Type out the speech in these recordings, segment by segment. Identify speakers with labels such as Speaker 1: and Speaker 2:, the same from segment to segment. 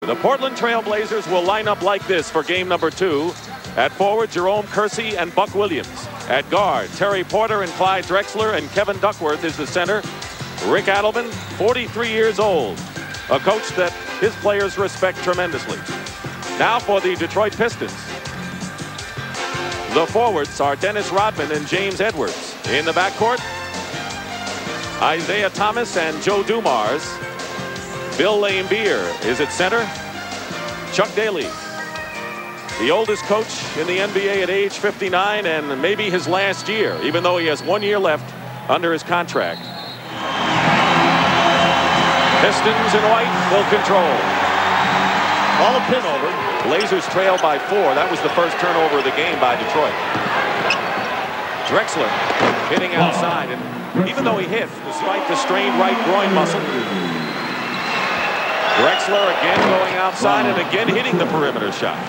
Speaker 1: The Portland Trail Blazers will line up like this for game number 2. At forward, Jerome Kersey and Buck Williams. At guard, Terry Porter and Clyde Drexler, and Kevin Duckworth is the center. Rick Adelman, 43 years old, a coach that his players respect tremendously. Now for the Detroit Pistons. The forwards are Dennis Rodman and James Edwards. In the backcourt, Isaiah Thomas and Joe Dumars. Bill Laimbeer is at center. Chuck Daly, the oldest coach in the NBA at age 59, and maybe his last year, even though he has 1 year left under his contract. Pistons in white will control. All a pin over. Blazers trail by 4. That was the first turnover of the game by Detroit. Drexler hitting outside, and even though he hit, despite the strained right groin muscle, Drexler again going outside and again hitting the perimeter shot.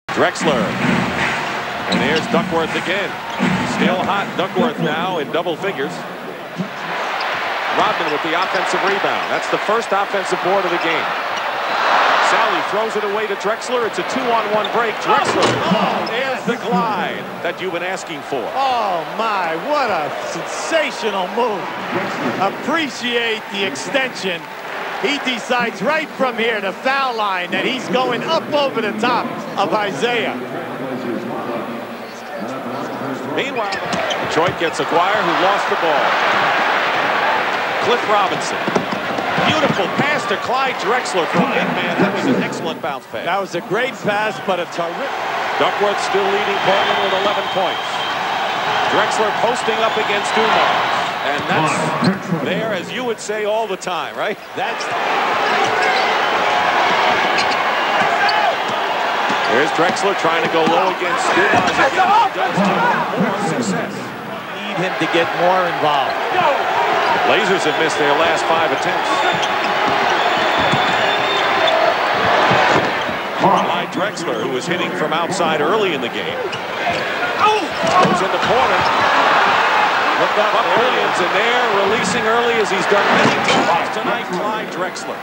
Speaker 1: Drexler. And here's Duckworth again. Still hot. Duckworth now in double figures. Rodman with the offensive rebound. That's the first offensive board of the game. Sally throws it away to Drexler. It's a 2-on-1 break. Drexler. Oh, there's the glide that you've been asking for.
Speaker 2: Oh, my. What a sensational move. Appreciate the extension. He decides right from here, the foul line, that he's going up over the top of Isaiah.
Speaker 1: Meanwhile, Detroit gets Aguirre, who lost the ball. Cliff Robinson. Beautiful pass to Clyde Drexler from big man. That was an excellent bounce pass.
Speaker 2: That was a great pass, but a terrific.
Speaker 1: Duckworth still leading Portland with 11 points. Drexler posting up against Dumars. And that's there, as you would say, all the time, right?
Speaker 2: That's.
Speaker 1: Here's Drexler trying to go low against Dumars again. He does have more success.
Speaker 2: Need him to get more involved.
Speaker 1: Blazers have missed their last 5 attempts. Clyde Drexler, who was hitting from outside early in the game, goes into Porter. Buck Williams in there, releasing early as he's done many times tonight. Clyde Drexler.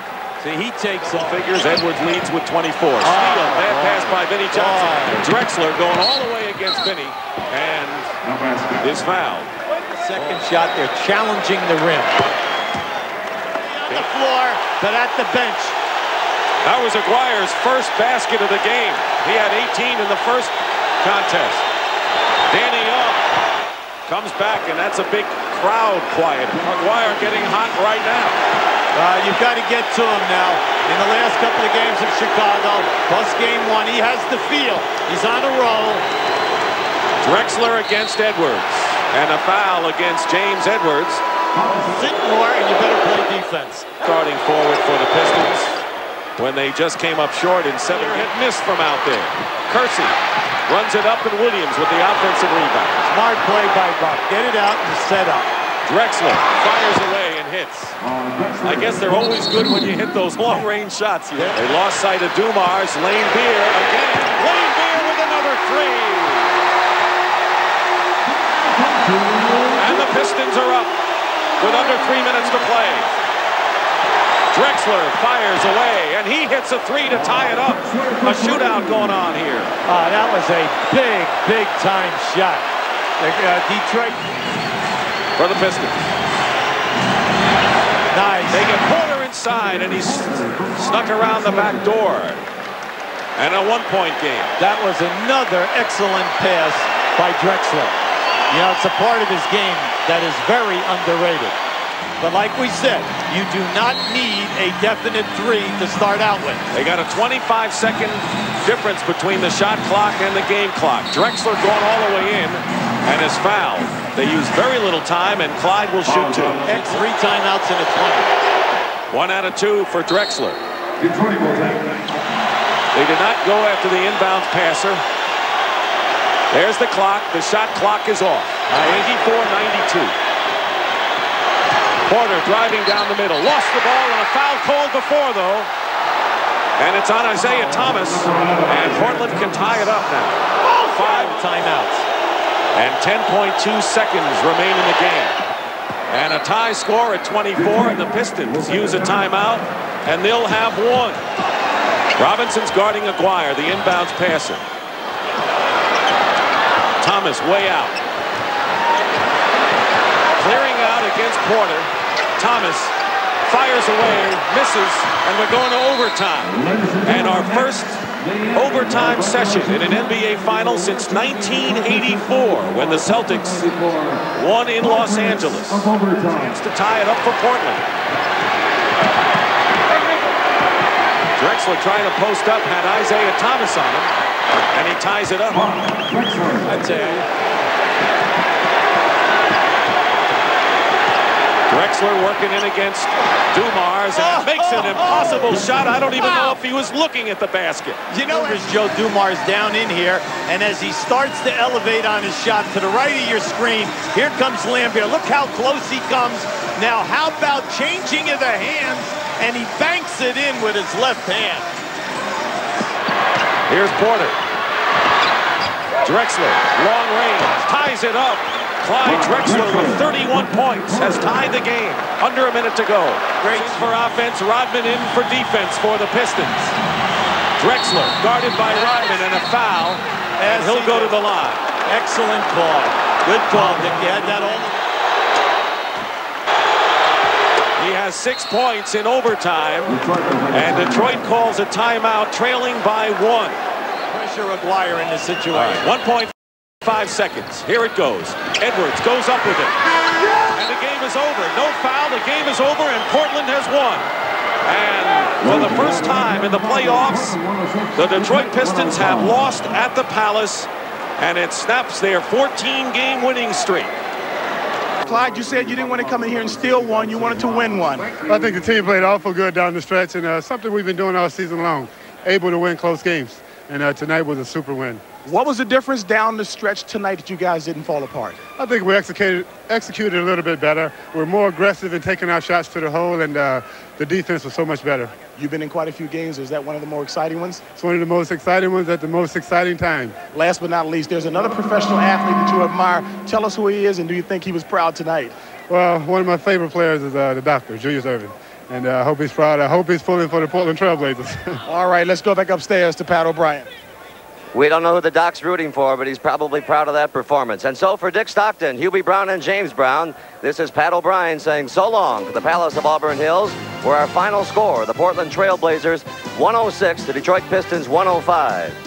Speaker 2: See, he takes off.
Speaker 1: Figures. Edwards leads with 24. Steal, bad pass by Vinnie Johnson. Drexler going all the way against Vinnie, and is fouled.
Speaker 2: Second shot, they're challenging the rim. On the floor, but at the bench.
Speaker 1: That was Aguirre's first basket of the game. He had 18 in the first contest. Danny Young comes back, and that's a big crowd quiet. Aguirre getting hot right now.
Speaker 2: You've got to get to him now. In the last couple of games in Chicago, plus game 1, he has the feel. He's on a roll.
Speaker 1: Drexler against Edwards. And a foul against James Edwards.
Speaker 2: Sit more, and you better play defense.
Speaker 1: Starting forward for the Pistons when they just came up short in 7. Hit miss from out there. Kersey runs it up, and Williams with the offensive rebound.
Speaker 2: Smart play by Buck. Get it out and set up.
Speaker 1: Drexler fires away and hits. I guess they're always good when you hit those long-range shots. They lost sight of Dumars. Laimbeer again. Laimbeer with another 3. And the Pistons are up with under 3 minutes to play. Drexler fires away, and he hits a 3 to tie it up. A shootout going on here.
Speaker 2: That was a big time shot. Detroit.
Speaker 1: For the Pistons.
Speaker 2: Nice.
Speaker 1: They get Porter inside, and he's snuck around the back door. And a 1-point game.
Speaker 2: That was another excellent pass by Drexler. You know, it's a part of his game that is very underrated. But like we said, you do not need a definite 3 to start out with.
Speaker 1: They got a 25-second difference between the shot clock and the game clock. Drexler going all the way in and is fouled. They use very little time, and Clyde will shoot 2.
Speaker 2: 3 timeouts in a 20.
Speaker 1: 1 out of 2 for Drexler. They did not go after the inbounds passer. There's the clock. The shot clock is off. 84-92. Porter driving down the middle. Lost the ball, and a foul called before, though. And it's on Isaiah Thomas. And Portland can tie it up now. 5 timeouts. And 10.2 seconds remain in the game. And a tie score at 24, and the Pistons use a timeout, and they'll have one. Robinson's guarding Aguirre, the inbounds passer. Thomas way out. Clearing out against Porter. Thomas fires away, misses, and we're going to overtime. And our first overtime session in an NBA final since 1984, when the Celtics won in Los Angeles. Chance to tie it up for Portland. Drexler trying to post up, had Isaiah Thomas on him, and he ties it up. I tell you. Drexler working in against Dumars and makes an impossible shot. I don't even know if he was looking at the basket.
Speaker 2: You know, there's Joe Dumars down in here, and as he starts to elevate on his shot to the right of your screen, here comes Lambert. Look how close he comes. Now, how about changing of the hands, and he banks it in with his left hand.
Speaker 1: Here's Porter. Drexler, long range, ties it up. Clyde Drexler with 31 points has tied the game. Under a minute to go. Great for offense. Rodman in for defense for the Pistons. Drexler guarded by Rodman, and a foul, and he'll go to the line.
Speaker 2: Excellent call. Good call, Dick. You had that all.
Speaker 1: He has 6 points in overtime, and Detroit calls a timeout, trailing by 1.
Speaker 2: Pressure Aguirre in this situation.
Speaker 1: 1.5 seconds. Here it goes. Edwards goes up with it. And the game is over. No foul. The game is over, and Portland has won. And for the first time in the playoffs, the Detroit Pistons have lost at the Palace, and it snaps their 14-game winning streak.
Speaker 3: Clyde, you said you didn't want to come in here and steal one. You wanted to win one.
Speaker 4: I think the team played awful good down the stretch, and something we've been doing all season long, able to win close games. And tonight was a super win.
Speaker 3: What was the difference down the stretch tonight that you guys didn't fall apart?
Speaker 4: I think we executed a little bit better. We're more aggressive in taking our shots to the hole, and the defense was so much better.
Speaker 3: You've been in quite a few games. Is that one of the more exciting ones?
Speaker 4: It's one of the most exciting ones at the most exciting time.
Speaker 3: Last but not least, there's another professional athlete that you admire. Tell us who he is, and do you think he was proud tonight?
Speaker 4: Well, one of my favorite players is the doctor, Julius Erving. And I hope he's proud. I hope he's pulling for the Portland Trailblazers.
Speaker 3: All right, let's go back upstairs to Pat O'Brien.
Speaker 5: We don't know who the Doc's rooting for, but he's probably proud of that performance. And so for Dick Stockton, Hubie Brown, and James Brown, this is Pat O'Brien saying so long to the Palace of Auburn Hills, where our final score, the Portland Trail Blazers 106, the Detroit Pistons 105.